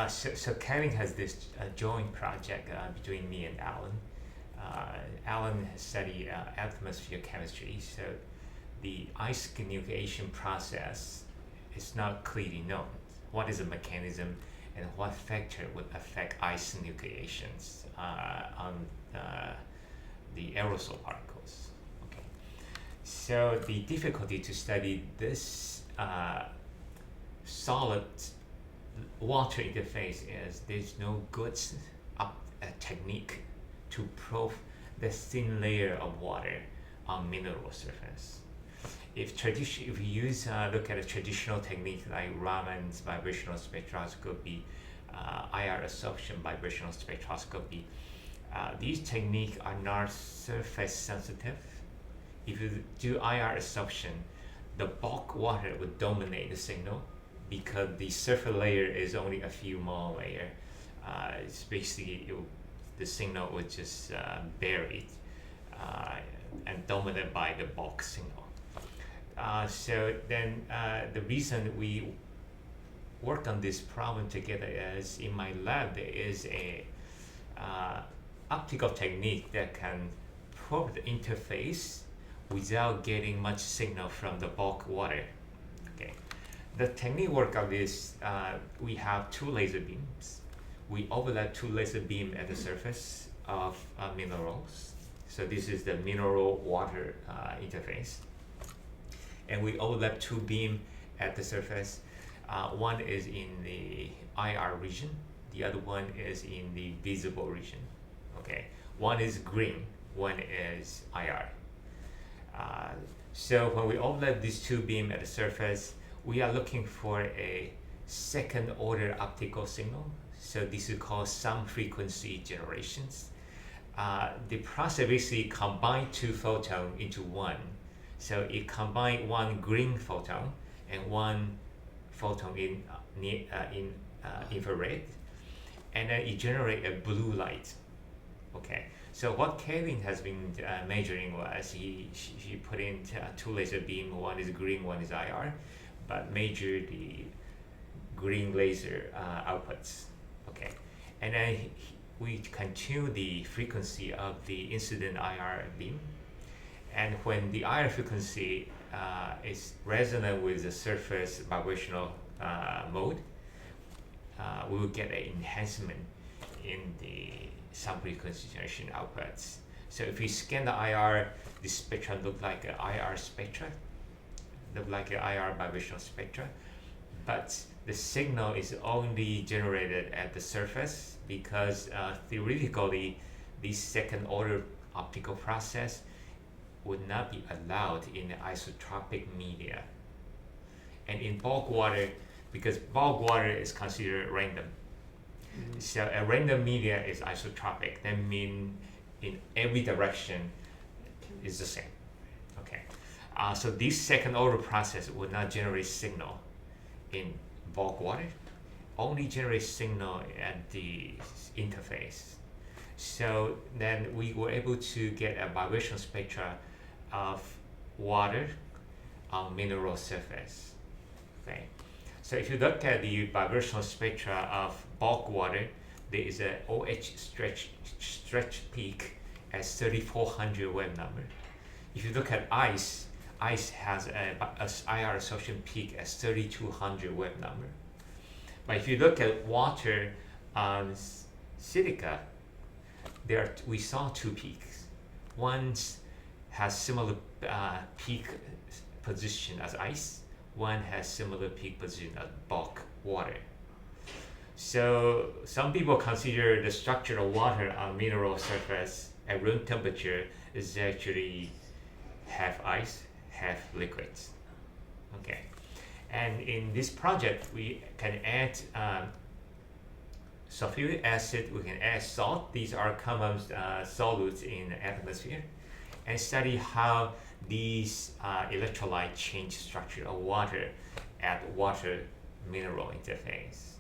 So Kevin has this joint project between me and Alan. Alan has studied atmosphere chemistry, so the ice nucleation process is not clearly known. What is the mechanism and what factor would affect ice nucleations on the aerosol particles? Okay. So the difficulty to study this solid water interface is there's no good technique to probe the thin layer of water on mineral surface. If we use look at a traditional technique like Raman's vibrational spectroscopy, IR absorption vibrational spectroscopy, these techniques are not surface sensitive. If you do IR absorption, the bulk water would dominate the signal because the surface layer is only a few more layer. It's basically the signal would just buried and dominated by the bulk signal. So then the reason we work on this problem together is in my lab there is a optical technique that can probe the interface without getting much signal from the bulk water. Okay. The technique work of this, we have two laser beams. We overlap two laser beams at the surface of minerals. So this is the mineral water interface. And we overlap two beams at the surface. One is in the IR region, the other one is in the visible region. Okay, one is green, one is IR. So when we overlap these two beams at the surface, we are looking for a second order optical signal. So this is called some frequency generations. The process basically combines two photons into one. So it combines one green photon and one photon in infrared, and then it generates a blue light. Okay. So what Kevin has been measuring was he put in two laser beam. One is green, one is IR, but measure the green laser outputs. Okay, and then we can tune the frequency of the incident IR beam, and when the IR frequency is resonant with the surface vibrational mode, we will get an enhancement in the some frequency generation outputs. So if we scan the IR, the spectrum look like an IR spectra, look like an IR vibrational spectra, but the signal is only generated at the surface because theoretically this second order optical process would not be allowed in the isotropic media. And in bulk water, because bulk water is considered random, so a random media is isotropic. That means in every direction is the same. Okay, so this second order process would not generate signal in bulk water, only generate signal at the interface. So then we were able to get a vibrational spectra of water on mineral surface. Okay. So if you look at the vibrational spectra of bulk water, there is a OH stretch peak at 3400 wave number. If you look at ice has a IR absorption peak at 3200 wave number. But if you look at water on silica, we saw two peaks. One has similar peak position as ice. One has similar peak position as bulk water. So some people consider the structure of water on mineral surface at room temperature is actually half ice, half liquids. Okay, and in this project we can add sulfuric acid, we can add salt. These are common solutes in the atmosphere, and study how these electrolytes change structure of water at water mineral interface.